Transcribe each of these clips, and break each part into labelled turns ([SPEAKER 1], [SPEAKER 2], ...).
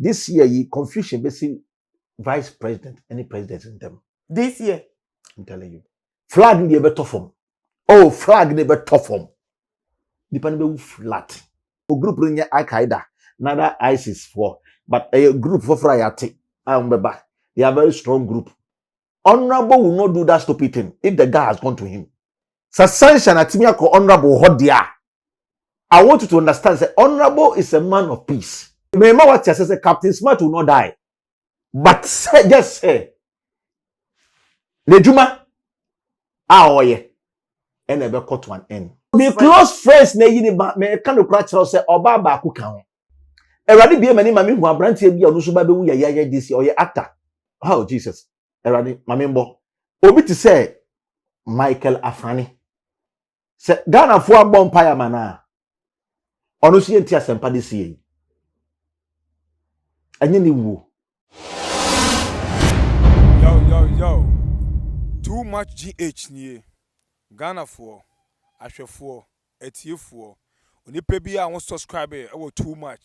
[SPEAKER 1] this year, confusion between vice president and president in them.
[SPEAKER 2] This year,
[SPEAKER 1] I'm telling you. Flag never tough form. Oh, flag never tough form. Depending flat. A group in Al Qaeda, neither ISIS for, but a group for Friday. They are a very strong group. Honorable will not do that stupid thing if the guy has gone to him. Sanction at me honorable Hodia. I want you to understand that honorable is a man of peace. Remember what I said, Captain Smart will not die. But say, just say, Lejuma, aoye, and ever cut to an end. Be close friends, me kind of crash or say, Obaba Kukan. Eradi be many mammy who are branching be on Usubabu ya this or your actor. Oh, Jesus. Eradi, mamimbo. Obi to say, Michael Afani. Say, Ghana for bonfire mana. Onusi and Tia Sempa this year. And you woo.
[SPEAKER 3] Yo. Too much GH near Ghana for Asher for Etie for. When you pay be I want subscribe too much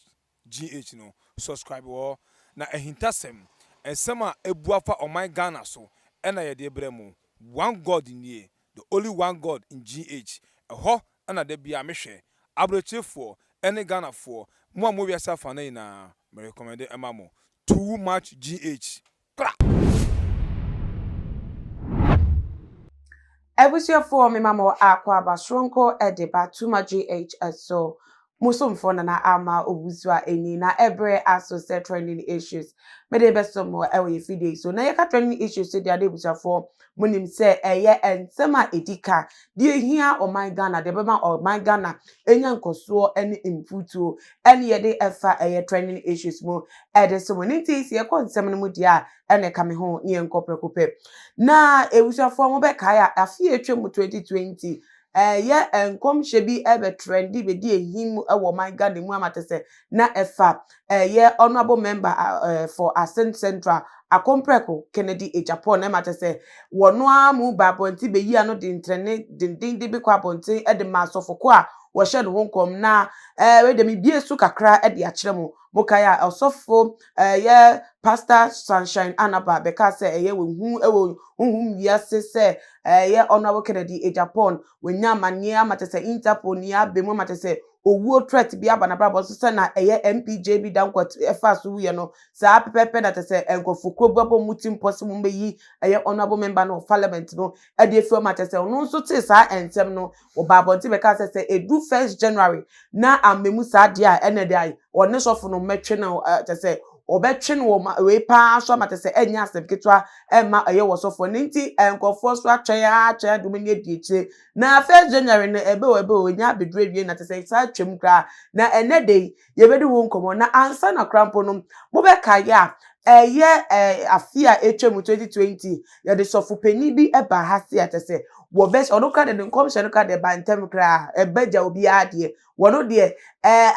[SPEAKER 3] GH no subscribe or na a hintasem and some a buafa on my Ghana so and I de bremo. One God in ye, the only one God in GH. A ho and a de be a meshe. Abroche for any Ghana for more movie yourself and na me recommend Emamo. Too much GH.
[SPEAKER 2] Ebusiafo me mama akwa basronko edeba too much GH so musumfo na ama obusua eni na ebre aso trending issues me de beso mo ewe video so na yeka trending issues so dia de busiafo munim se eye ensema edika die hia o my Ghana de bema o my Ghana enya nkoso eni imfutuo eni ye de efa eye trending issues mo ede so nti se konsem no mu dia ene kame ho ne enkoprekope na ebusiafo mo be kaya afi etwem 2020 ye enkom shebi ebe trendy be di ehim ewo my Ghana mu amatese na efa ye honorable member for Ascent Central Akompreko Kennedy Japan na amatese wono amu babonti be yi ano de internet din de be kwa bonti e de masofoko a wo hye no honkom na we de me bie su kakra e de a kire mo kaya osofo ye Pastor Sunshine Anaba beka se ye we hu wiase se ye honorable Kennedy Japan we nya mania matese Interpol ni abemu matese owuo threat bi aba na brabo so se na eye MPJB dankot efa so ye no sa pepepe na tese enkofukro babo mutim possible mbeyi eye honorable member no parliament no e de fi matese no so te sa entem no obabonti beka se edu 1st January na amemu sa dia ene dia one sofo no metwe na tese obetwe no we pa so matese enya asebketwa ema eye wosofo nti enkofo so atwe domene diekire na 1st January no ebe onya bedrewie na tese sa twem kra na enede yebedi wo nkomo na ansa na krampo no mo be kaya eye afia etwem 2020 ye de sofu pani bi eba hase atese wo best onoka de nkomhye ka de bantem kra ebaja obi ade wono de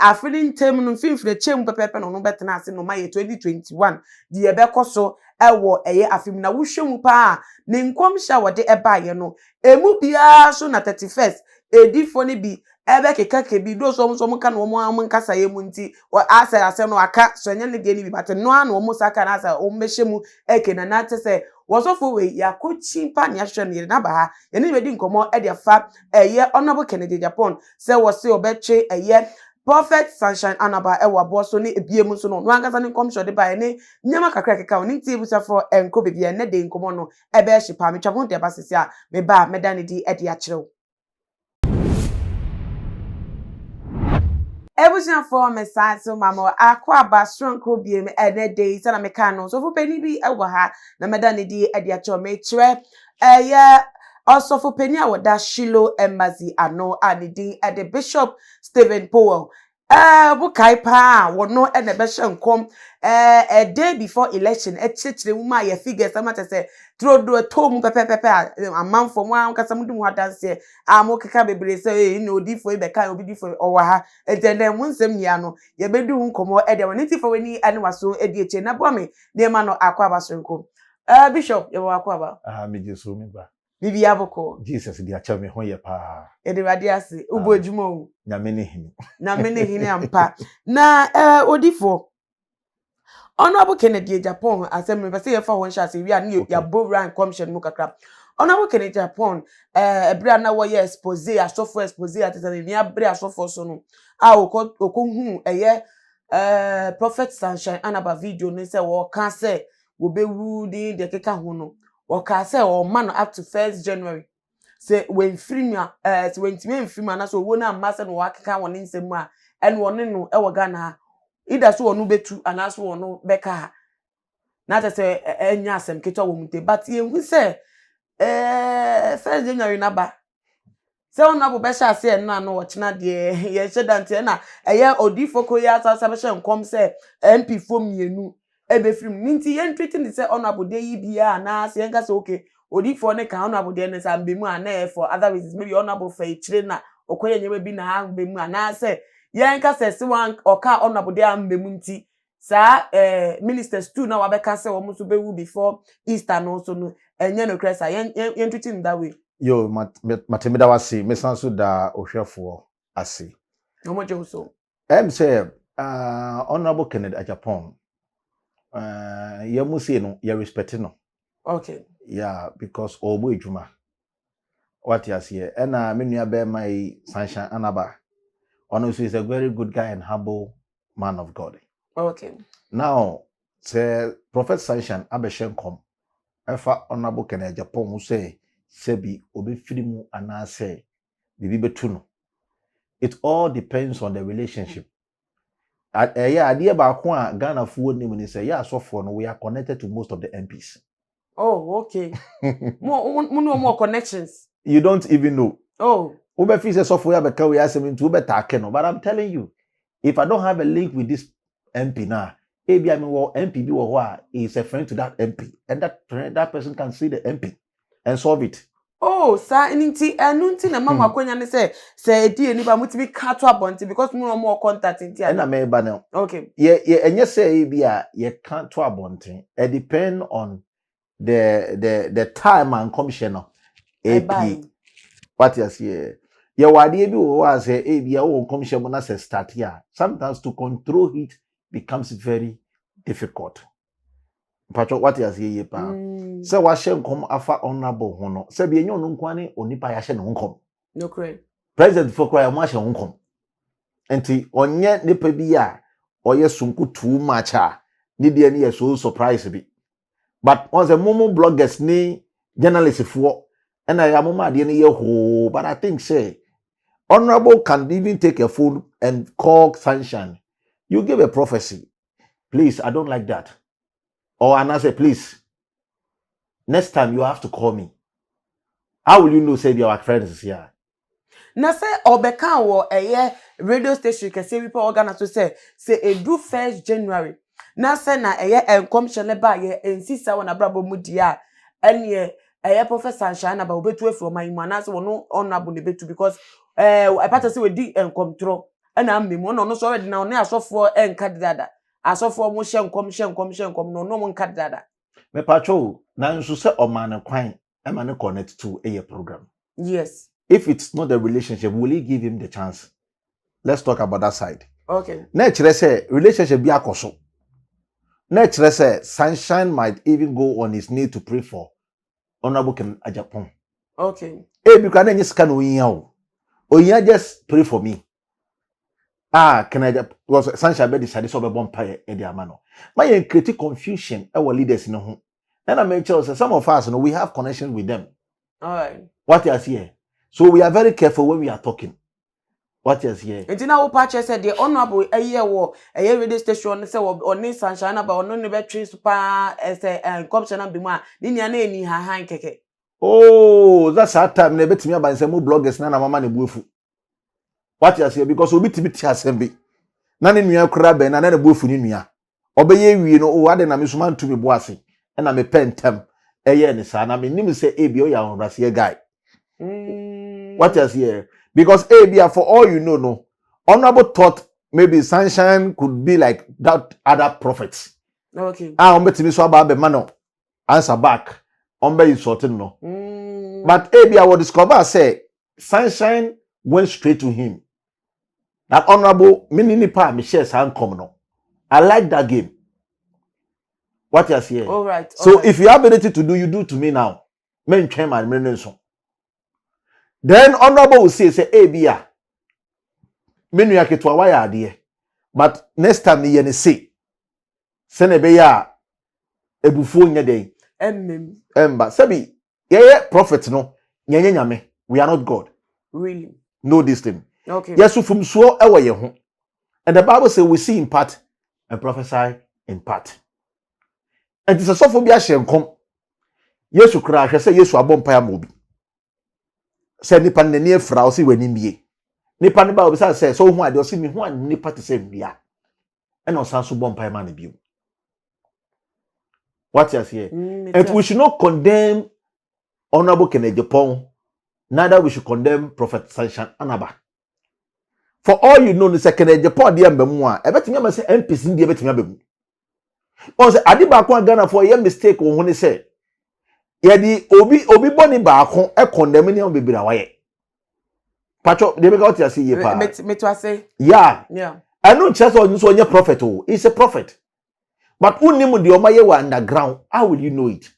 [SPEAKER 2] afini ntem no mfimfine chem pepepe no betena ase no maye 2021 de ye bekoso ewo eye afim na wohwemu pa ne nkomhye wode eba ye no emu bia so na 31st edifo ne bi ebe keka bi do so ka no mo nkasa ye mu nti ase no aka so nya ne de ni bi but no an wo saka na asa o mehemu ekena na tese wosofo we yakochi pa ne ahwe ne na ba ha ye ne bedi nkomo e de fa eye honorable Kennedy Japan se wo se obetwe eye Prophet Sunshine Anaba ewa boso ni ebiemu so no nkasa ne nkomhye de ba ne nyama kakra keka oni nti busafo enko bebia ne de nkomo no ebe hye pa me twafo de ba sese a me ba medani di e de akyerew Ebusian for me so mama akwa basronko biem ene dey sana me kan no so fo pani bi ewo ha na medani di e de akyerew me kire eye osofo pani a woda Shilo Embassy ano anidin at the Bishop Stephen Powell bukai pa wono ene be hyenkom a day before election chechire mu ma ye figures amata se trodo tom pepepepe amanfo mu an kasa mudu mu adanse amokeka bebre se no difo be kan obi difo owa ha etende mu nsem nia no ye bedu nkomo ede woni tifo weni ane waso edi eche na boame ne ma no akwa basonko Bishop ye akwa ba
[SPEAKER 1] me jesu me ba
[SPEAKER 2] bibi aboko
[SPEAKER 1] Jesus di acha me ho ye pa
[SPEAKER 2] edewade ase ubojuma o
[SPEAKER 1] nyame ne hini
[SPEAKER 2] ampa na odifo Honorable Kennedy Japan asem me say ye fa won sha say we are ne ya bo rank commission mu kakra. Honorable Kennedy Japan ebra na wo ye expose asofo expose atete ni abre asofo so no a okohu eye Prophet Sunshine anaba video ni say wo kan say wo bewu di de keka ho no wo kan say o man up to 1st January say when free me say when time free me na so wo na massa no wa keka won nsem a en won no e wo Ghana ida so wonu betu anaso wonu beka na ta say enya asem keto wo mute but ye hu say 1st January na ba se ona bo be sha se na no wo china de ye shedante na eye odifo ko ya sa be she nkom se MP fo mienu e be film nti ye ntwiti ni se ona bo de yi bia na se enka se okay odifo ne ka ona bo de ne sa mbemu ana for other reasons maybe ona bo fa ichire na okoye nyebe bi na mbemu ana se ye enka se se wan oka ona bo de mbemu nti sa ministers too na wa be ka se wo so be wu before Easter no so no enye no kresa ye ntwiti in that way.
[SPEAKER 1] Yo, matemida wasi, mesansu da ohwefo ase.
[SPEAKER 2] Omo je so.
[SPEAKER 1] Say, Honorable Kennedy Japan, you must say no, you respect no.
[SPEAKER 2] Okay.
[SPEAKER 1] Yeah, because obo ejuma. What you say, and me nua be my Sunshine Anaba. Honestly, is a very good guy and humble man of God.
[SPEAKER 2] Okay.
[SPEAKER 1] Now, say Prophet Sunshine abeshen kom. Efa Honorable Kennedy Japan who say sebi obefiri mu anase bibi betu no. It all depends on the relationship. Yeah, idea ba ko a Ghana fuo nim ni say yeah so for no we are connected to most of the MPs.
[SPEAKER 2] Oh, okay. more connections.
[SPEAKER 1] You don't even know.
[SPEAKER 2] Oh.
[SPEAKER 1] Ube fi say so for ya beka we asem into ube take no, but I'm telling you, if I don't have a link with this MP now, maybe I mean well MP be what is a friend to that MP, and that person can see the MP and solve it.
[SPEAKER 2] Oh, sa nti enunti na mama akonya ne say edi eni ba mutimi ka to abonti because more contact nti
[SPEAKER 1] and I may ba now.
[SPEAKER 2] Okay.
[SPEAKER 1] Yeah, and you say bia you can't to abonti. It depend on the time and commissioner AP. What you say? Your idea be was say bia o commission na say start here. Sometimes to control it becomes very difficult. Pacho what you say ye pa. Se wa hye nkom afa honorable ho no se bi enyo no nkwane onipa ya hye no nkom
[SPEAKER 2] no correct
[SPEAKER 1] president for cry mo hye nkom enti onye nipa bi a oye sunku too much a ni de ni so surprise bi but on the momo bloggers ni journalists for and I am de ni ye ho but I think say honorable can even take a phone and call Sunshine. You give a prophecy, please, I don't like that, or and I say please next time you have to call me. How will you know say your friends is here?
[SPEAKER 2] Na say obeka wo radio station can say people organ to say e do 1st January. Na say na commission ba ye ensisa wona brabo mu dia ene Prophet Sunshine ba obetu from my man say wono honorable ne betu because I part say we di enkomtro na mmemu no so already na one asofo enkadada asofo mo hye nkom no mo nkadada
[SPEAKER 1] me patrol na nso se omane kwan e ma ne connect to a program.
[SPEAKER 2] Yes.
[SPEAKER 1] If it's not the relationship, will he give him the chance? Let's talk about that side.
[SPEAKER 2] Okay.
[SPEAKER 1] Na chere say relationship bi akoso. Na chere say Sunshine might even go on his knee to pray for Honorable Kennedy Japan.
[SPEAKER 2] Okay.
[SPEAKER 1] Bi kan enye sika no oyin o. Oyin just pray for me. Kennedy was Sunshine be decide so be bompa e di amano. My create confusion our leaders in ho. And I make sure some of us we have connection with them.
[SPEAKER 2] All right.
[SPEAKER 1] What you here? So we are very careful when we are talking. What is here?
[SPEAKER 2] And now patch said the honorable a year radio station say on Sunshine about no never trees super as a corruption and be more. Ni ha han keke.
[SPEAKER 1] Oh, that's our time. Never to me about some bloggers na mama ne bufu. What you here? Because we be assembly. Na ne nua kura be na ne bufu ni nua. Obeye wi no o ade na me suma ntumi boase. E na me pentem. Eye ni sa na me nim say ebi o ya onrase guy. What is here? Because ABA, for all you know, no, honorable thought maybe Sunshine could be like that other prophets.
[SPEAKER 2] Okay.
[SPEAKER 1] Umbeti so about mano answer back. Umbe is sorting no. But ABA will discover say Sunshine went straight to him. That honorable mini pa me share san come no. I like that game. What you say?
[SPEAKER 2] All right.
[SPEAKER 1] So if you have ability to do, you do to me now. Men train my menenso. Then honorable will say, bia. Menu ya ketwa waya adie. But next time ni yene say. Sene be ya ebufu nya den. Emba. Sabi, ye prophet no. Nyenye nyame. We are not God.
[SPEAKER 2] Really?
[SPEAKER 1] Know this thing.
[SPEAKER 2] Okay.
[SPEAKER 1] Yes, from so ewe ye ho. And the Bible says we see in part and prophesy in part. And it's a sophobia shem come. Yesu kra say Yesu abom pa ya mobi. Say nipa ne ne fra o si wani mie. Nipa ne ba obi say so hu ade o si mi hu an nipa te say bia. E no san so bom pa ma ne bio. What you say? And we should not condemn Honorable Kenneth Japon. Neither we should condemn Prophet Sanchan Anaba. For all you know, the second Japan dear Bemwa, everything I say NPC dear Betim. On the Adiba Ghana for a mistake when he said, Yadi Obi Bonnie Barcon, a condemning on Bibi away. Pacho, they got to see you.
[SPEAKER 2] Me to say,
[SPEAKER 1] yeah. I know just on your prophet, oh, he's a prophet. But who name the Omaye underground? How will you know it?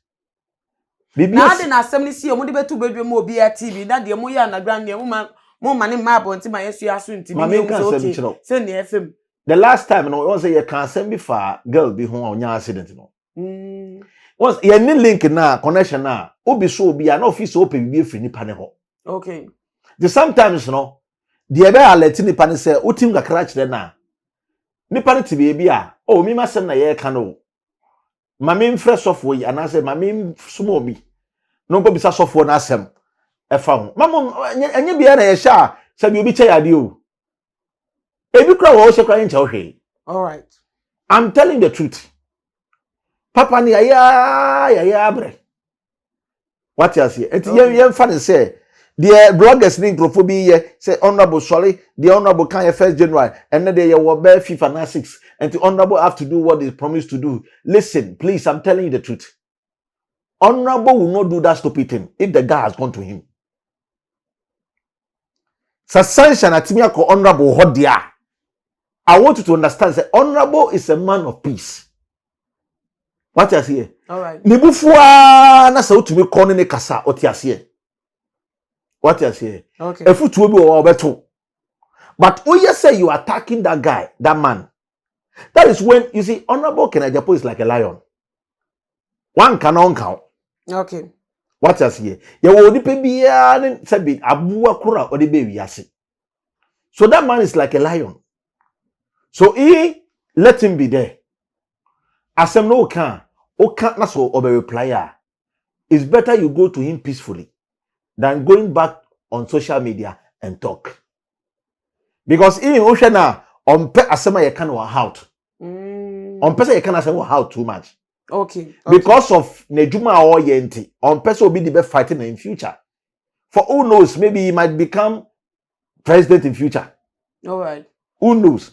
[SPEAKER 2] Now then, assembly see, only be 2 bedroom more be at TV. That the Moya underground, the woman, more money, map until my SU soon to be send the FM.
[SPEAKER 1] The last time, no, was a can't send me far, girl be home on your accident. No, once you need link now, connection now, Obi so be an office open be free panel.
[SPEAKER 2] Okay.
[SPEAKER 1] The sometimes, no, the ebe let ni pan say, Utim ga crash there now. Ni pan to be a oh, me must send a year canoe. Mammy fresh software, and I say, Mammy small me. No go be software na sem. E found. Mamma, and you be a sha, said you be tired you. Every crowd also crying to hey.
[SPEAKER 2] All right.
[SPEAKER 1] I'm telling the truth. Papa ni ya bre. What you say? It's young funny say. The bloggers link prophobia say honorable sorry, the honorable can 1st January, and then they were bare FIFA na 6, and the honorable have to do what they promised to do. Listen, please, I'm telling you the truth. Honorable will not do that stupid thing if the guy has gone to him. Sasanshana Timia ko honorable hodia. I want you to understand that honorable is a man of peace. What you say?
[SPEAKER 2] All right.
[SPEAKER 1] Nibufua na sa utumi kono ne kasa otiasie. What you say?
[SPEAKER 2] Okay.
[SPEAKER 1] A foot will be better. But when you say you are attacking that guy, that man, that is when you see Honorable Kenneth Japon is like a lion. One cannot count.
[SPEAKER 2] Okay.
[SPEAKER 1] What you say? You will be abuwa kura or the baby yasi. So that man is like a lion. So he let him be there. As him no can, not so over reply. It's better you go to him peacefully than going back on social media and talk. Because in Oshana, on pe asema ye can out. On person you can asema out too much.
[SPEAKER 2] Okay.
[SPEAKER 1] Because of Nejuma or Yenti, on person will be the best fighting in future. For who knows, maybe he might become president in future.
[SPEAKER 2] All right.
[SPEAKER 1] Who knows?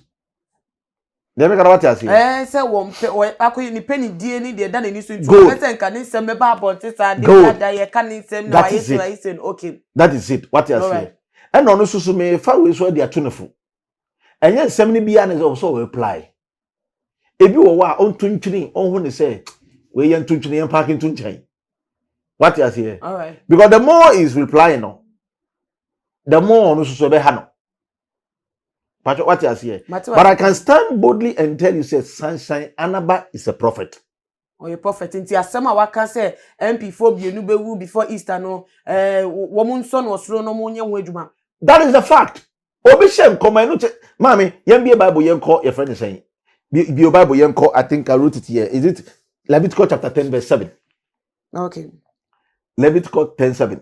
[SPEAKER 1] They make what you say.
[SPEAKER 2] Say one ako ni penny DNA the dan ni so
[SPEAKER 1] Go.
[SPEAKER 2] person can say me ba about it and
[SPEAKER 1] That
[SPEAKER 2] you can say no I say okay.
[SPEAKER 1] That is it. What you say. And on so me fa we so they are tuneful. And yet semni bia na also reply. Ebi wo wa on tuntuni on hu ni say we yan tuntuni yan parking tunchen. What you say?
[SPEAKER 2] All right.
[SPEAKER 1] Because the more is replying no, the more on so be ha no. What you say? But I can stand boldly and tell you, say, Sunshine Anaba is a prophet.
[SPEAKER 2] Or a prophet. Inti asema waka say MP4 bienu bewu before Easter no. Woman son was thrown no money wedjuma.
[SPEAKER 1] That is the fact. Obishem come no Mommy, yen be Bible yen call your friend is saying. Be Bible yen call, I think I wrote it here. Is it Leviticus chapter 10 verse 7?
[SPEAKER 2] Okay.
[SPEAKER 1] Leviticus 10:7.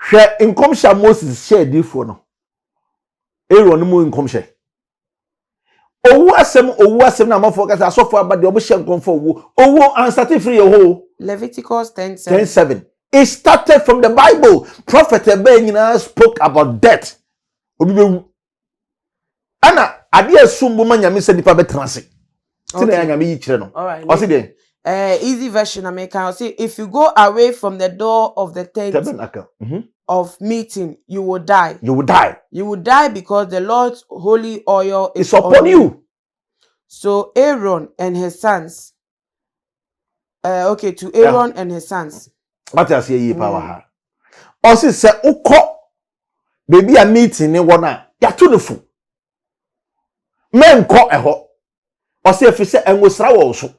[SPEAKER 1] Share income shall Moses share deal for no. Aaron mu income share. Owu asem na ma focus asofo abade obo share income for owu answer free your whole.
[SPEAKER 2] Leviticus 10:7.
[SPEAKER 1] 10:7. It started from the Bible. Prophet Ebenyina spoke about death. Obi bewu. Ana ade asumbu manyame se nipa betranse. Tina yanyame yi kire no.
[SPEAKER 2] All right.
[SPEAKER 1] O see dey.
[SPEAKER 2] Easy version American. See, if you go away from the door of the tent of meeting, you will die.
[SPEAKER 1] You will die.
[SPEAKER 2] You will die because the Lord's holy oil is
[SPEAKER 1] upon you.
[SPEAKER 2] So Aaron and his sons Okay, to Aaron and his sons.
[SPEAKER 1] What I say ye power ha. Osi se ukọ baby a meeting ne wona ya to no fu. Men ko eho. Osi efi se enwosra wo so.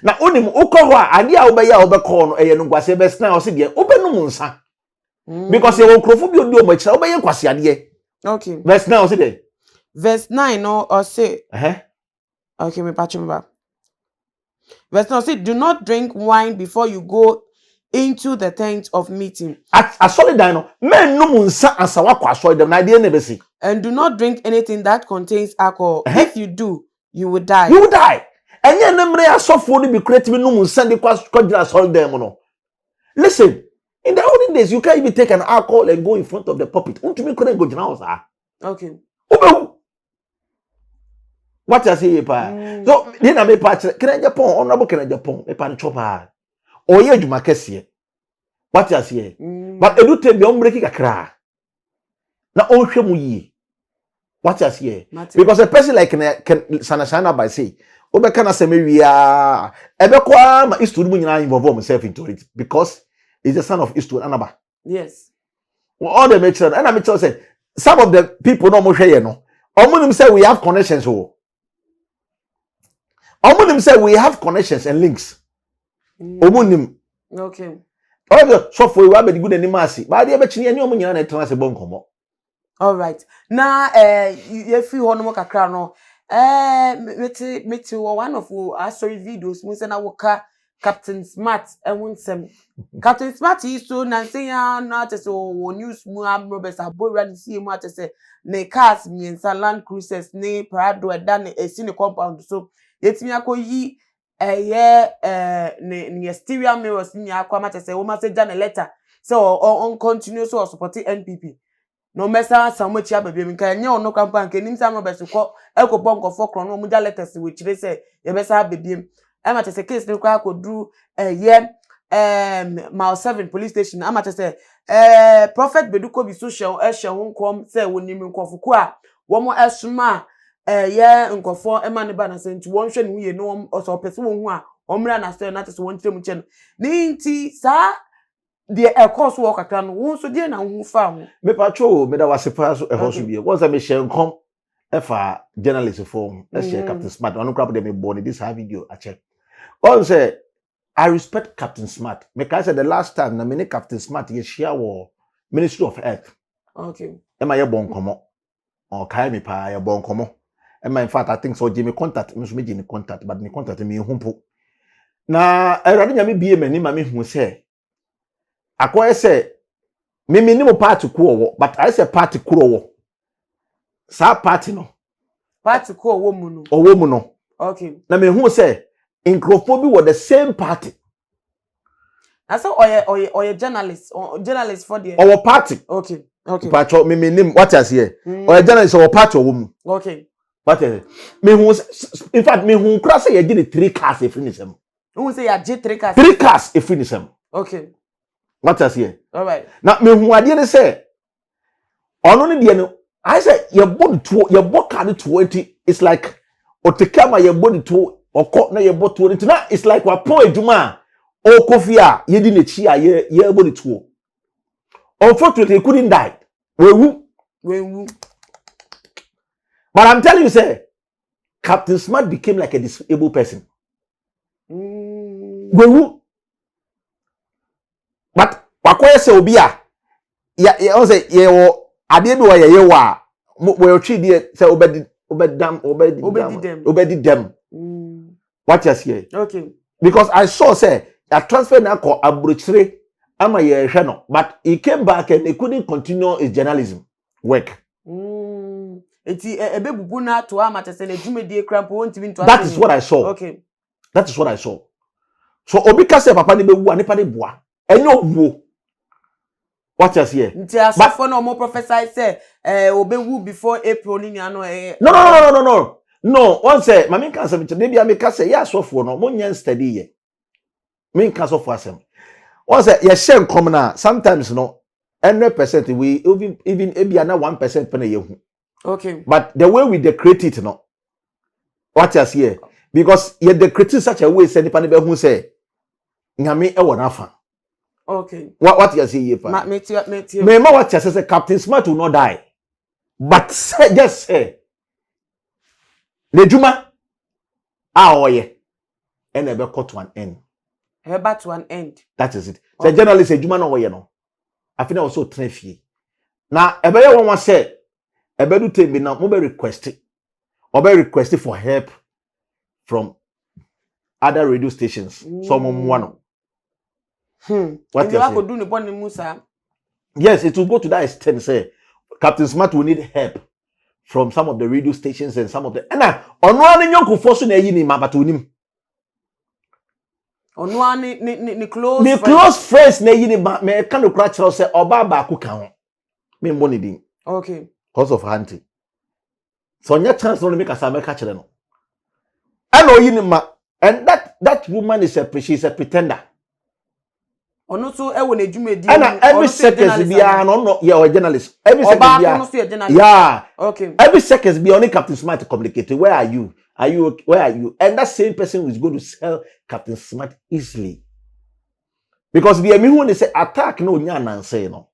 [SPEAKER 1] Na onim ukọ ho a ade a obeya obekọ no eye no gwase be sna osi de obenum nsa. Because you krofo bi odi o machira obeye kwase ade.
[SPEAKER 2] Okay.
[SPEAKER 1] Verse 9 osi de.
[SPEAKER 2] Verse 9 no or say okay, me patch me back. Verse 9 say, do not drink wine before you go into the tent of meeting.
[SPEAKER 1] A solid dino, men no munsa and sawakwa soy them na dey never see.
[SPEAKER 2] And do not drink anything that contains alcohol. If you do, you will die.
[SPEAKER 1] You will die. And ye nemre asofo ni be create me no munsa de kwa solid them no. Listen, in the olden days you can't even take an alcohol and go in front of the pulpit. Untumi couldn't go jina house.
[SPEAKER 2] Okay.
[SPEAKER 1] What I say pa. So then I me pa can Japan honorable can Japan me pa chopa. Oye adwuma kese. What I say. But edu te bi on break kakra. Na on hwe mu yi. What I say. Because a person like can Sanashana by say obeka na seme wia ebekwa ma Eastwood mu nyina involve himself into it because he's the son of Eastwood Anaba.
[SPEAKER 2] Yes.
[SPEAKER 1] Well, all the mature and I mature said some of the people no mo hwe ye no. Omunim say we have connections oh. Omunim say we have connections and links. Omunim.
[SPEAKER 2] Okay.
[SPEAKER 1] So for you have good animasi. But the betchi any omunyana na etan se bon komo.
[SPEAKER 2] All right. Na you free ho no kakra no. Meti one of sorry videos mo say na woka Captain Smart and winsem. Captain Smart is so na say na te say o news mu am Roberts abora ni see mu ate say ne cars miensa Land Cruisers ne Prado da ne esi ne compound so yetimi akoyi ne stereo mirrors ni akwa mate say wo ma say jana letter so on continue so supporting NPP no mesa samuchi ababie mi kan nye ono campaign ke nim sam Roberts ko ekobo nkofo kro no mu ja letters we chire say ye besa ababie amate say case ne kwa akodru mile 7 police station amate say Prophet Beduko bi social ehwe nkom say wonim nkofuku a wo mo esuma nkofo emane ba na senti won hwe ne wuye no so pese won hu a omra na say na te so won tirem che no ni nti sa de course work akra no won so de na hu fa mo
[SPEAKER 1] Me pacho me da wasepa so ehoso bi won say me share nkom efa journalist form let's share Captain Smart on crap dem me born this video I check on say I respect Captain Smart because the last time na me Captain Smart ye share wo Ministry of Earth.
[SPEAKER 2] Okay.
[SPEAKER 1] Am I bon komo o kai me pa ye bon komo. Am in fact I think so Jimmy contact me so me Jimmy contact but me contact me humpo. Na erade nya me bie mani ma me hu say akoye say me ni mo party ko wo but I say party ko wo. Sa party no.
[SPEAKER 2] Party ko wo mu no.
[SPEAKER 1] Owo mu no.
[SPEAKER 2] Okay.
[SPEAKER 1] Na me hu say Nkrofobi were the same party.
[SPEAKER 2] I saw or journalist for the
[SPEAKER 1] Our party.
[SPEAKER 2] Okay. Okay.
[SPEAKER 1] Pacho me name what I say. Or journalist or party woman.
[SPEAKER 2] Okay.
[SPEAKER 1] What is me who in fact me who cross say you get 3 cars if finish them.
[SPEAKER 2] Who say you get 3 cars?
[SPEAKER 1] 3 cars if finish them.
[SPEAKER 2] Okay.
[SPEAKER 1] What I say.
[SPEAKER 2] All right.
[SPEAKER 1] Now me who ade say ono ne de no I say your body to your body 20 it's like otekama your body to oko na ye boto nti na it's like wa pon aduma o kofi a ye di nechi a ye body to unfortunately he couldn't die wewu but I'm telling you say Captain Smart became like a disabled person wewu but wakoye se obi a ya on say ye wo ade bi wa ye wa we otwi die say obedi dem what you say?
[SPEAKER 2] Okay.
[SPEAKER 1] Because I saw say a transfer na ko abrochire ama ye hwe no but he came back and he couldn't continue his journalism work.
[SPEAKER 2] Eti ebebubu na to amate se na dwumedie krampo wontimi nto.
[SPEAKER 1] That is what I saw.
[SPEAKER 2] Okay.
[SPEAKER 1] That is what I saw. So obi ka say papa ne bewu anipa ne boa. Enyo wuo. What you say?
[SPEAKER 2] Nti asofo na omo prophesy say obewu before April ni anu
[SPEAKER 1] No, one say, Mammy can't say, maybe I make us say, yes, so for no, one steady ye. Mean castle for some. One say, yes, shame come now. Sometimes no, 100% we even maybe 1% penny you.
[SPEAKER 2] Okay.
[SPEAKER 1] But the way we decorate it, no. What you say? Because you decorate in such a way, say, the who say, nyame e wona fa.
[SPEAKER 2] Okay.
[SPEAKER 1] What you say here pa?
[SPEAKER 2] Me
[SPEAKER 1] Me what you say Captain Smart will not die. But say, just say the juma oye and ebe cut to an end.
[SPEAKER 2] Ebe to an end.
[SPEAKER 1] That is it. Okay. So journalist say juma no oye no. I think also trefie. Now ebe ye one say ebe do tell me now mo be request for help from other radio stations. Some one.
[SPEAKER 2] What you say?
[SPEAKER 1] Yes, it will go to that extent. Say Captain Smart will need help from some of the radio stations and some of the. And onwani nyonko force na yi ni mabatu nim.
[SPEAKER 2] Onwani ni close.
[SPEAKER 1] Ni close friends na yi ni me kan no kra kire say oba ba ku kan ho. Me mboni din.
[SPEAKER 2] Okay.
[SPEAKER 1] Cause of hunting. So nya chance no make asa me ka kire no. And oyi ni ma, and that woman is she's a pretender.
[SPEAKER 2] Ono so e won adwumedi
[SPEAKER 1] and every seconds bia no yeah a journalist every seconds bia yeah
[SPEAKER 2] okay
[SPEAKER 1] every seconds bia only Captain Smart communicate where are you where are you and that same person is going to sell Captain Smart easily because the me who say attack no nya nan say no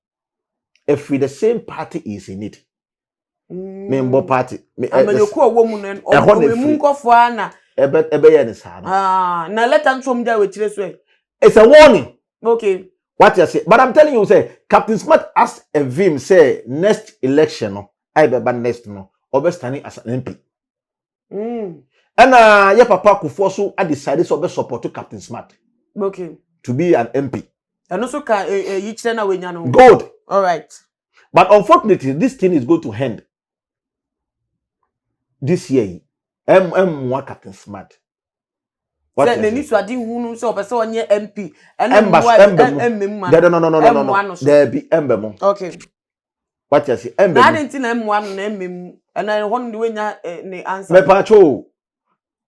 [SPEAKER 1] if the same party is in it member party
[SPEAKER 2] me amanyoku owo mu no mu nkofo ana
[SPEAKER 1] ebe ye ne sa no
[SPEAKER 2] na let am chom dia we kire so
[SPEAKER 1] it's a warning.
[SPEAKER 2] Okay.
[SPEAKER 1] What you say? But I'm telling you, say Captain Smart asked a vim say next election, no, I be next no, or be standing as an MP. And your papa could force you I decided to support to Captain Smart.
[SPEAKER 2] Okay.
[SPEAKER 1] To be an MP.
[SPEAKER 2] And also can each then away no.
[SPEAKER 1] Good.
[SPEAKER 2] All right.
[SPEAKER 1] But unfortunately, this thing is going to end this year. M1 Captain Smart.
[SPEAKER 2] What say ni so adi hunu so opese onye MP
[SPEAKER 1] no there be embemo.
[SPEAKER 2] Okay.
[SPEAKER 1] What you say embemo
[SPEAKER 2] na didn't na M1 na mmem and I want the wenya ne answer
[SPEAKER 1] me pacho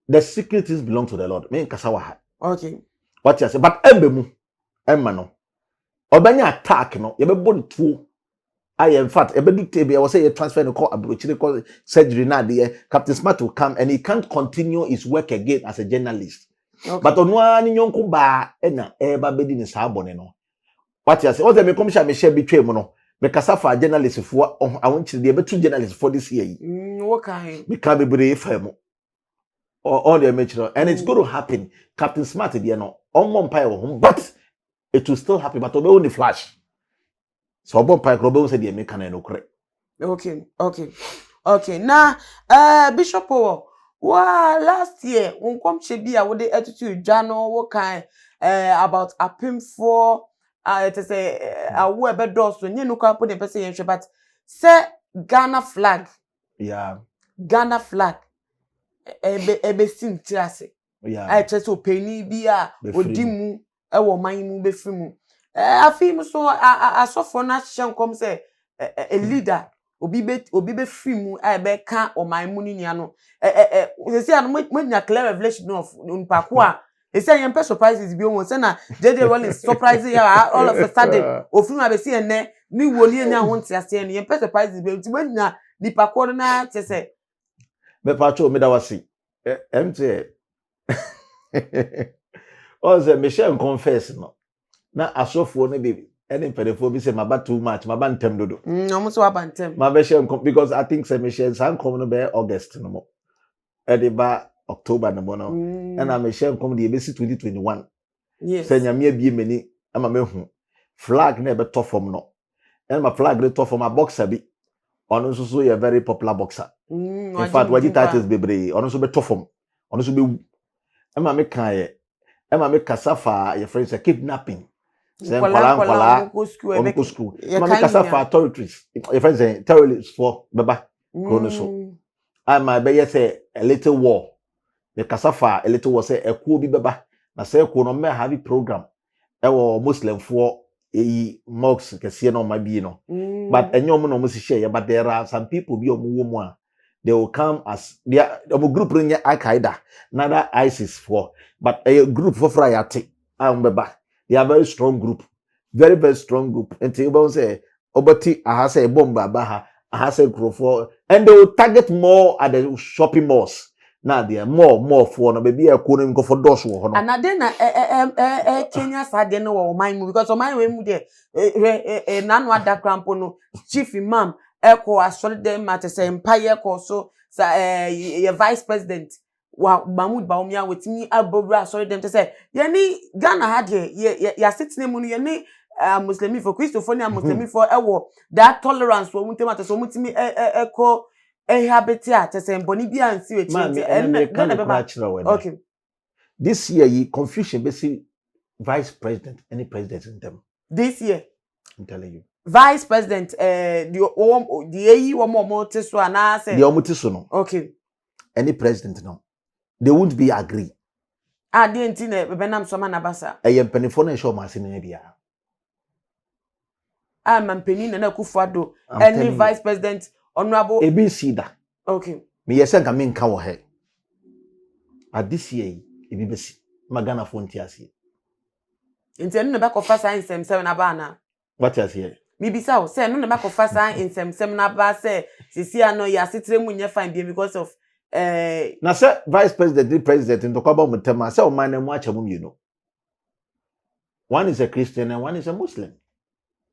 [SPEAKER 1] the secrets belong to the Lord me nkasa wa ha.
[SPEAKER 2] Okay.
[SPEAKER 1] What you say but embemo emma no obanya attack no ye be body tuo I in fact ebedu tebe I was say you transfer no call abrochire call surgery na the Captain Smart will come and he can't continue his work again as a journalist. Okay. But onwa ni nyonko ba na eba bedi ni saa bone no. What you say? What me come share me share between mo no. Me kasa fa journalist for I want you dey betu journalist for this year.
[SPEAKER 2] What kind?
[SPEAKER 1] Me ka bebre fa mo. All the mention and it's going to happen. Captain Smart dey no. On pie wo but it will still happen but obe only flash. So obo pie obe say dey make na no correct.
[SPEAKER 2] Okay. Now Bishop Power wow, last year when come shebi a wo dey attitude jano what kind about apim for it is a wo ebe do so nye no kwa po dey person yen but say Ghana flag ebe sim tiase I just openi bi a odimu e wo man mu be frimu afim so asofo na hye nkom say a leader obi be free mu a be ka o man mu ni no we say an mo nya clear revelation of npa ko a e say yem surprises bi o say na JJ Rollins surprise ya all of a sudden ofunu abesi enne ni woli nya ho ntiase ne yem surprises bi ti nya nipa ko na te say
[SPEAKER 1] me pacho me da wasi MT o say me share confess no na asofo ne baby any pedofo be say maba too much maba ntem dodo
[SPEAKER 2] almost wa bantem
[SPEAKER 1] maba share because I think say me share san come no be August no mo e ba October no mo no and I me share come the be 2021
[SPEAKER 2] yes
[SPEAKER 1] say nyame abie mani ama me hu flag na be top form no and my flag re top form a boxer bi ono so a very popular boxer in fact what titles bebre ono so be top form ono so be ama me kan ye ama me kasafa your friends are kidnapping. Say kwala on school. Mama kasa for authorities. Your friends say terrorists for baba kono so. I my be say a little war. The kasa for a little war say ekuo bi baba. Na say ekuo no me have program. E wo Muslim for mosques kese no ma bi no. But enyo no mo si share but there are some people bi omo wo mu a they will come as they are group nya Al-Qaeda, nada ISIS for but a group for Friday. They are very strong group. Very, very strong group. And you say, Obati, I say bomba baha, I say for and they will target more at the shopping malls. na de more for no baby e ko no nko for dos wo ho no
[SPEAKER 2] anade na Kenya sade no wo man mu because o man we mu de nanu adakrampo no chief imam eko asori dem mate say empire ko so ye vice president wa Mahmoud Bawumia wetimi abobra asori dem te say ye ni Ghana ha de ya sitine mu no ye ni Muslimi for Christopher ni Muslimi for ewo that tolerance wo muntem ate so mutimi eko habit ya te say mboni bia nsi we chi
[SPEAKER 1] okay this year you confusion be see vice president any president in them
[SPEAKER 2] this year
[SPEAKER 1] I'm telling you
[SPEAKER 2] vice president the AE wo teso ana say
[SPEAKER 1] the omotiso no
[SPEAKER 2] okay
[SPEAKER 1] any president no they won't be agree
[SPEAKER 2] the enti na benam soma na basa
[SPEAKER 1] penifo na show ma na bia
[SPEAKER 2] mampeni na Akufo-Addo any vice president honorable
[SPEAKER 1] ABC da
[SPEAKER 2] okay
[SPEAKER 1] me yesen ka me nka wo he at this year ebi besi magana fonti ase
[SPEAKER 2] enti enu na be kofa science sem na ba na
[SPEAKER 1] what you say
[SPEAKER 2] mi bisa o say enu na be kofa science sem na ba say sisi ano ya sitre mu nye fine because of
[SPEAKER 1] na say vice president the president ntoko ba mutema say o man na mu acha mu you know one is a Christian and one is a Muslim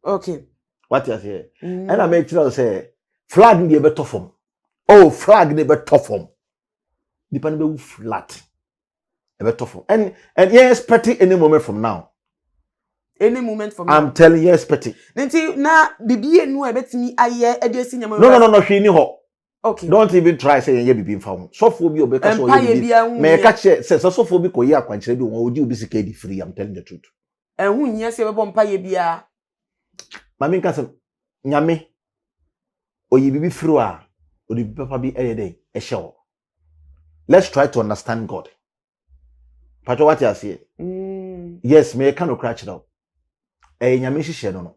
[SPEAKER 2] okay
[SPEAKER 1] what you say and I make sure say flag ni be tofom oh flag ni be tofom nipa ni be flat e be tofom and you expecting any moment from now I'm telling you expecting
[SPEAKER 2] nti na bibie nu e betimi aye e de sinyama
[SPEAKER 1] no hwe ni ho
[SPEAKER 2] okay
[SPEAKER 1] don't even try say ye bibi mfa ho sofo bi obeka so ye bibi me ka che say sofo bi ko ye akwankyere bi won odi obi sika di free I'm telling the truth
[SPEAKER 2] ehun nya se bebo mpa ye bia
[SPEAKER 1] mami nka se nyame oyi bibi free a odi papa bi eye dey e hye let's try to understand God pato what you say yes me ka no crash now nyame hihye no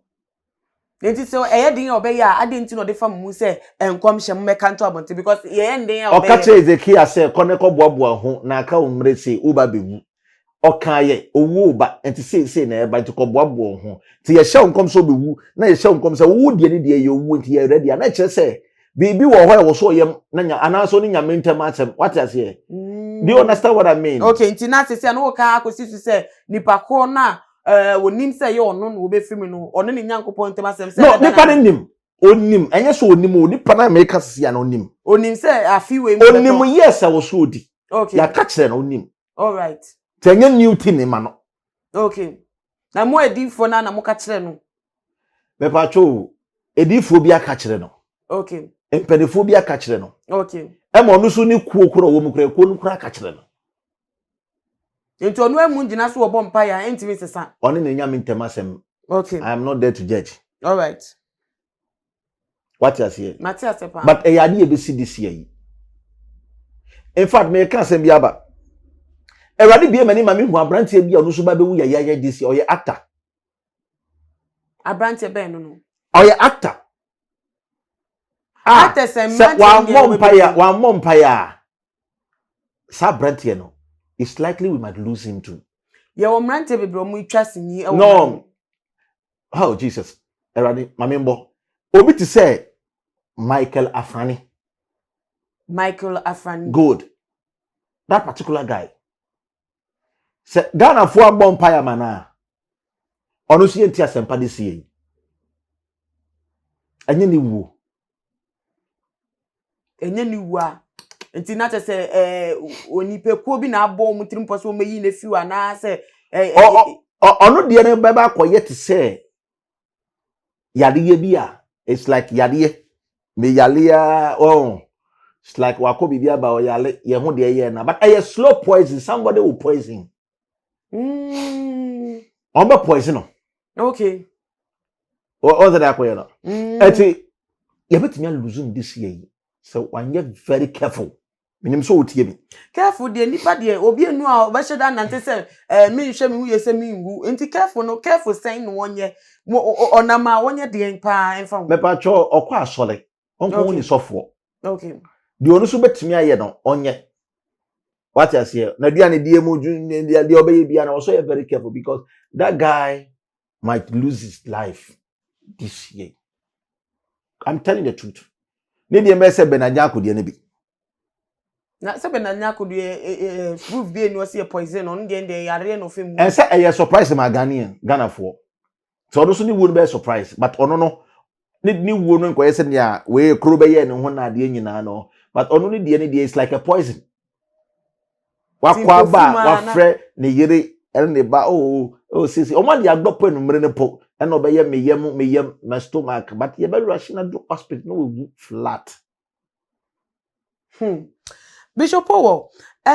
[SPEAKER 2] nti so din obey ya ade nti no de fam mu se enkom hye mmeka nto abonte because ye den ya
[SPEAKER 1] obey okache Ezekiel say koneko boaboa ho na aka umre say uba bewu okaye owu ba nti say na eba nti ko boaboa ho nti ye hye nkom so bewu na ye hye nkom say wo die ne die ye owu nti ye ready na kire say bibi wo ho ye wo so yem na nya anaso ni nyame ntem atem what you say do you understand what I mean
[SPEAKER 2] okay nti na say no ka akosi say nipa ko na wonim say ye ono no obe fimi no ono ne nyankopon ntem asem say
[SPEAKER 1] no nipa ne nim onim enye so onim o nipa na make sisi ya na onim
[SPEAKER 2] onim say afi we
[SPEAKER 1] onim yes I was so di
[SPEAKER 2] okay
[SPEAKER 1] ya ka kire na onim
[SPEAKER 2] all right
[SPEAKER 1] tenye new thing ma no
[SPEAKER 2] okay na mo edifo na mo ka kire no
[SPEAKER 1] me pa cho edifo bi aka kire no
[SPEAKER 2] okay
[SPEAKER 1] empenefo bi aka kire no
[SPEAKER 2] okay
[SPEAKER 1] e mo no so ni kuo kuro wo mu kure kuo nu kura aka kire no
[SPEAKER 2] enti onu emu ngina so obo mpa ya enti sesa
[SPEAKER 1] oni ne nyame ntemasem
[SPEAKER 2] okay
[SPEAKER 1] I am not there to judge
[SPEAKER 2] all right
[SPEAKER 1] what you say
[SPEAKER 2] Matthias Sepa
[SPEAKER 1] but e yade e be see this year in fact me kan sem bi aba Eradi bi emani mami hu abrantie bi onu so ba be wu ya this year oye actor
[SPEAKER 2] abrantie be no
[SPEAKER 1] oye actor
[SPEAKER 2] actor sem
[SPEAKER 1] one mompire sa brantie no it's likely we might lose him too
[SPEAKER 2] ye wo mrante bebre omu itwase ni e
[SPEAKER 1] no oh Jesus Eradi mami mbo obi ti say Michael Afrani good that particular guy say Ghana fo abompire mana onu so yenti asempa de sie enye ni wu
[SPEAKER 2] a enti na te se onipekuo bi na abo mu tirimpo so meyi na fiwa na se
[SPEAKER 1] onu de ne beba akoye te say yade bi a it's like yade me yale oh it's like wakobi bi aba o yale ye ho de ye na but a slow poison somebody will poison on be poison
[SPEAKER 2] okay
[SPEAKER 1] o that akoye no eti ye betimi lose this year so one get very careful minim so otie bi
[SPEAKER 2] careful de nipa de obi enu a obehye da nante se me nhwe me hu ye se me ngu enti careful sen no wonye onama wonye de mpa enfa
[SPEAKER 1] me pa cho okwa asole onko ni sofo
[SPEAKER 2] okay
[SPEAKER 1] de onu so betimi aye no onye what you say na dia ne die mu de obeye bia na so very careful because that guy might lose his life this year. I'm telling the truth. Ne die me se Benanya akode ne bi
[SPEAKER 2] Na sebe na nya kodu proof be no see poison on de yare no fem.
[SPEAKER 1] And say a surprise my Ghana for. So also ni won be surprise but ono no ni wo no nkoye se ne we kro be ye ne ho na de nyina no but ono ni de is like a poison. Wakwa ba wa frɛ ne yere ne ba sisi o ma de agbopo enumere ne po e no be ye meyem my stomach but ye be rush na do hospital no we flat.
[SPEAKER 2] Bishop Owo,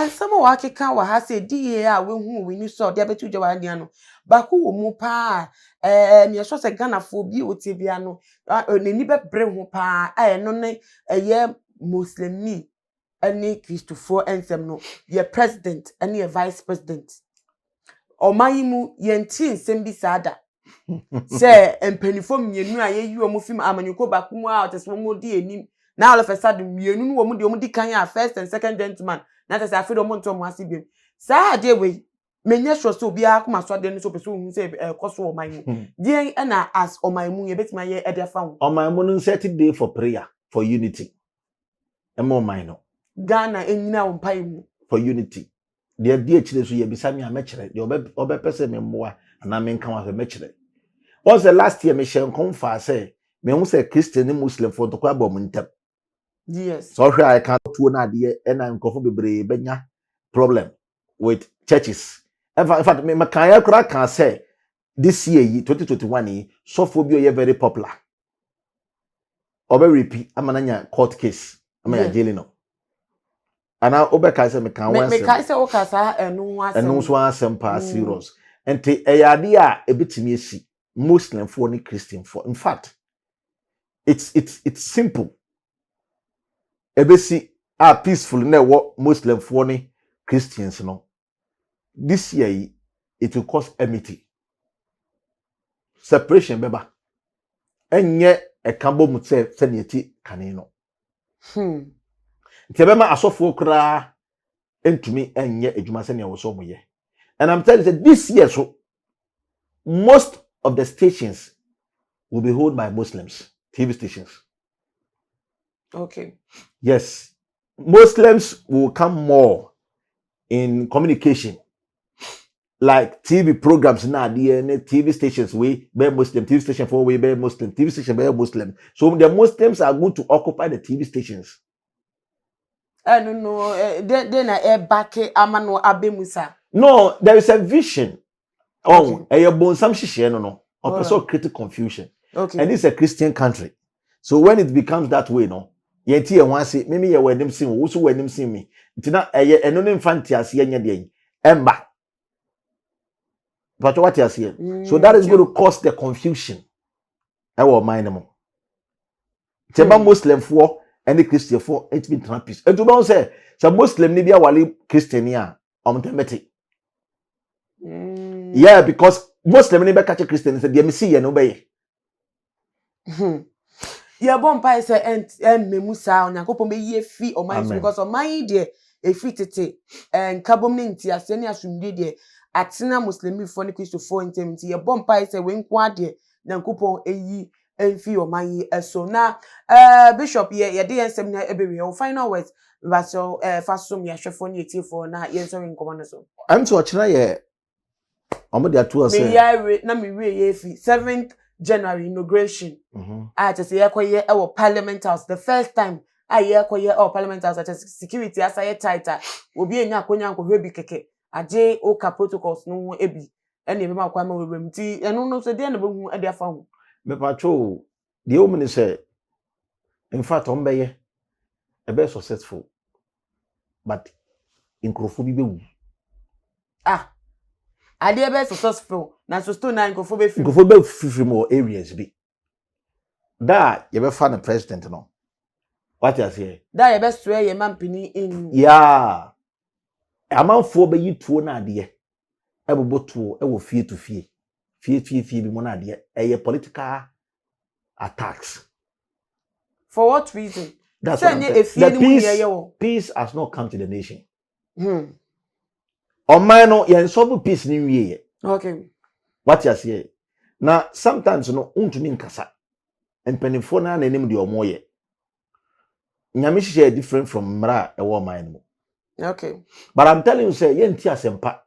[SPEAKER 2] some wa keka wa ha say die a we hu we ni so de abetu jewa dia no ba ko wo mu pa me so se Ghana fo bi oti bia no nani be bre hu pa no ne ye muslimi ani Christopher ensem no ye president ani ye vice president omayimu ye nti nsem bi sada se empanifo mienu a ye yi omo fim amanyuko ba ku mu a otese mo di enim. Now all of a sudden, you know what the Kanya first and second gentleman. That is afraid of Montom was him. Sa dear way, many sure so be a come so then so pursue say cost for my dear and I ask on my moon a bit my year at their found.
[SPEAKER 1] On my moon set day for prayer for unity. And more minor.
[SPEAKER 2] Ghana and now pine
[SPEAKER 1] for unity. Dear children, so you beside me a matcher, your obe person more and I mean come as a matcher. Was the last year Michelle Confa say, me who say Christian and Muslim for the Quabo.
[SPEAKER 2] Yes.
[SPEAKER 1] So I can't do an idea and I'm comfortable benya problem with churches. In fact, me Makaya can say this year 2021 so phobia very popular. Obe repeat amananya court case. Amaya jailing no. And now Obe can say me can one.
[SPEAKER 2] Me can say okasa enu
[SPEAKER 1] so asem serious. And te idea a bit me see Muslim for ni Christian for. In fact, it's simple. Ebesi peaceful na what Muslim for ni Christians no. This year it will cause enmity. Separation beba. Enye e kambo mutse senieti kanino. Tebema asofo kra entumi enye ejuma sene wo so moye. And I'm telling you this year so most of the stations will be held by Muslims, TV stations.
[SPEAKER 2] Okay.
[SPEAKER 1] Yes. Muslims will come more in communication. Like TV programs now, the TV stations we be Muslim, TV station 4 we be Muslim, TV station be Muslim. So the Muslims are going to occupy the TV stations.
[SPEAKER 2] No, then I back amano abemusa.
[SPEAKER 1] No, there is a vision. Oh,
[SPEAKER 2] Okay.
[SPEAKER 1] a bon some shishe no. Also create confusion.
[SPEAKER 2] Okay.
[SPEAKER 1] And it's a Christian country. So when it becomes that way, no, yeti e wan say, mimi ye wenim sin, wo so wenim sin me. Ntina eye eno ne mfanti ase ye de emba. But what you say? So that is going to cause the confusion. I will mind them. Teba Muslim for any Christian for it's been trapped. And to be say, some Muslim ni bia wali Christian ya omtemeti. Yeah, because Muslim ni be catch Christian say dey me see ye no be.
[SPEAKER 2] Yeah, bompa is a memusa on Yankopon be ye fee or mine because of my dear a free tete and cabomenti as any assumed dear at Sina Muslim for the Christo for intimity. A bompa is a wing quad dear Yankopon a ye and fee or my so now Bishop ye dear seminar every final words Vassal fast some ya chefon ye tea for now yes in command so.
[SPEAKER 1] I'm to watch na Omodia to us.
[SPEAKER 2] Me ya na me ye fee 7th January inauguration. I just say our Parliament House the first time I hear our Parliament House at security as I tighter will be enya konya ko hwebi keke aje oka protocols no ebi ene me makwa ma wewem ti eno no so de na behu ade afa ho
[SPEAKER 1] me patrol the woman say in fact ombeye e be successful but inkrofo bi bewu
[SPEAKER 2] ade be successful na so stone na inkrofo be
[SPEAKER 1] free more areas bi da ye be fa na president no what you say
[SPEAKER 2] da ye be swear ye mampini in
[SPEAKER 1] yeah amanfo be yituo na ade e bobotuo e wo fie to fie bi mo na ade e political attacks.
[SPEAKER 2] For what reason?
[SPEAKER 1] That's what I'm saying. Peace has not come to the nation. On my no, you solve peace new year.
[SPEAKER 2] Okay.
[SPEAKER 1] What you say? Now, sometimes no, untumi nkasa. And penifona na name di omoye. Nyame share different from mra e wo man mo.
[SPEAKER 2] Okay.
[SPEAKER 1] But I'm telling you, say, yen tia sempa.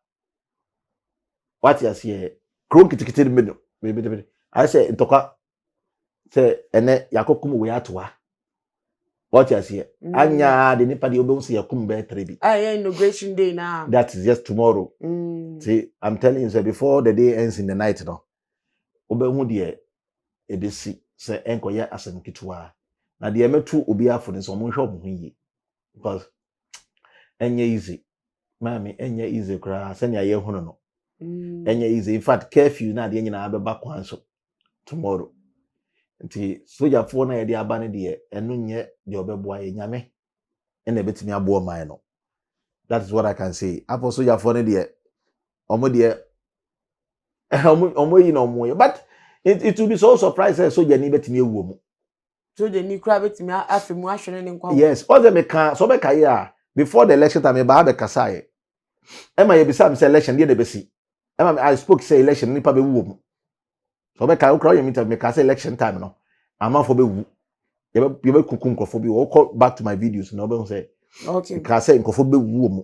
[SPEAKER 1] What you say? Kron kitikiti menu. I say, ntoka. Say, ene yakokum we atwa. What you say? Anya the nipa di obe unsi yakum be trebi.
[SPEAKER 2] Inauguration day now.
[SPEAKER 1] That is just tomorrow. See, I'm telling you, say, before the day ends in the night, no. Obe hu de ebesi say enko ye asem kitwa. Na de emetu obi afo ne so mo hwe mo yi. Because enye easy. Mami enye easy kra senya ye hunu no. Enye easy. In fact, curfew na de nyina abeba kwan so tomorrow. Nti soja fo na ye de aba ne de enu nye de obeboa ye nyame. Ena betimi abo man no. That is what I can say. Apo soja fo ne de omo de omo yi no mo ye. But it will be so surprised that soja ni betimi ewu mu.
[SPEAKER 2] So the new crab betimi afemu ahwene ne nkwa.
[SPEAKER 1] Yes, all them can so be kai before the election time ba be kasa ye. Emma ye bisa me say election dey besi. Emma I spoke say election nipa be wu mu. So be kai ukra ye meet me say election time no. Ama for be wu. Ye be kuku nkofo bi wo call back to my videos no be say.
[SPEAKER 2] Okay.
[SPEAKER 1] Ka say nkofo be wu mu.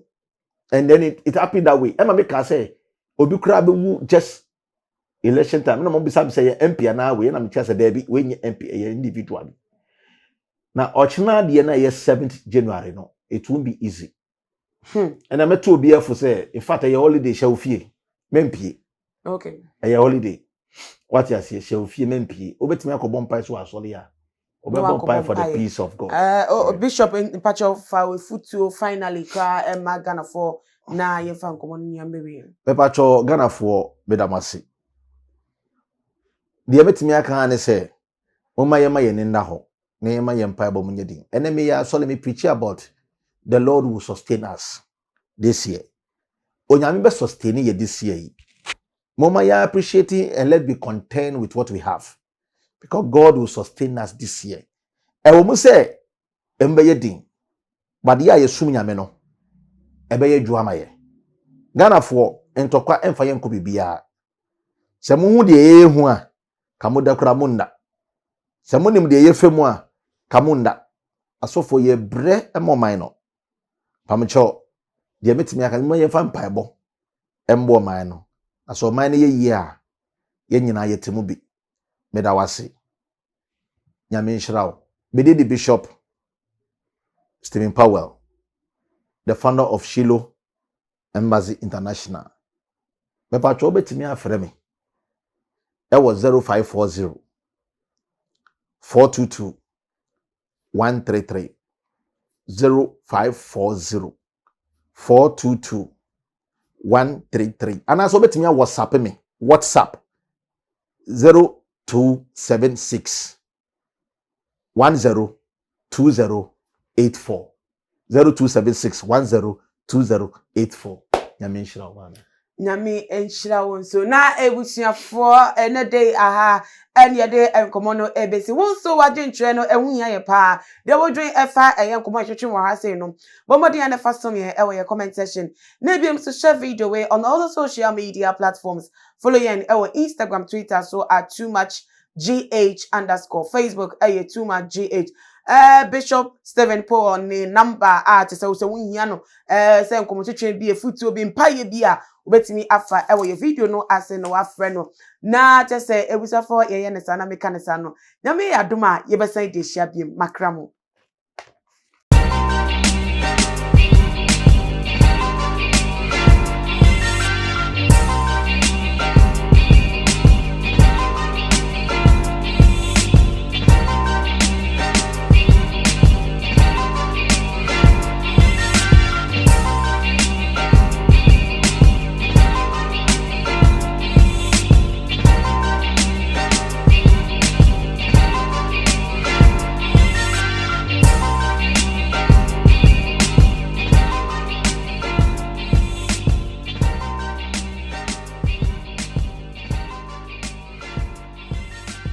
[SPEAKER 1] And then it happened that way. Emma me ka say obi kra be wu just election time. No mo bisa me say MP na we na me say there be we MP individual. Now ochina de na yes 7th January no. It won't be easy. And I met to be for say, in fact, a holiday shall fee. Mempi.
[SPEAKER 2] Okay.
[SPEAKER 1] A holiday. What you say, shall fee mempi. Obet me a bomb price was all ya. Obet pie for the peace of God.
[SPEAKER 2] Bishop in patch of our foot to finally cry and Magana for na ye fan common yambe.
[SPEAKER 1] Pepacho Ghana for Bedamasi. The abet me a can say, O my ninda ho, name my empire bomunyading. Enemy ya solemnly preach about. The Lord will sustain us this year. Onyame be sustaining you this year. Mama ya appreciating and let's be content with what we have. Because God will sustain us this year. E wo mu say embe ye din. But ya yesum nyame no. Ebe ye dwama ye. Ghana fo entokwa emfa ye nko bibia. Se mu hu de ye hu a kamuda kura munda. Se mu nim de ye femu a kamunda. Asofo ye bre emoman no. Pamcho de metimi aka mo ye fa mpaebo embo man no aso man ye yi a ye nyina yetemu bi meda wase nyame nhyirawo be the Bishop Stephen Powell, the founder of Shiloh Embassy International. Me patcho betimi afre me e was 0540 422 133 0540 422 133. And also bet me WhatsApp me. WhatsApp 0276 102084. 0276 102084. Nyame nhyira wana.
[SPEAKER 2] Nyame enhyira won so na ebusuafo ene day aha ene de enkomo no ebesi won so wadwenkyerɛ no ehunya ye pa de wodwen efa enkomo hwetwe wo ha sei no bomodi ane fa som ye ewo ye comment section na biem so share video we on all the social media platforms follow yen ewo Instagram, Twitter so at @toomuchgh_, Facebook toomuchgh. Bishop Stephen Powell ne number se wuhia no se enkomo twetwe bi efutuo bi mpaye bi a obetimi afa ewo ye video no ase no afre no na te se ebusafo ye ne sana meka ne sa no nyame yadoma ye besan de hia biem makramo.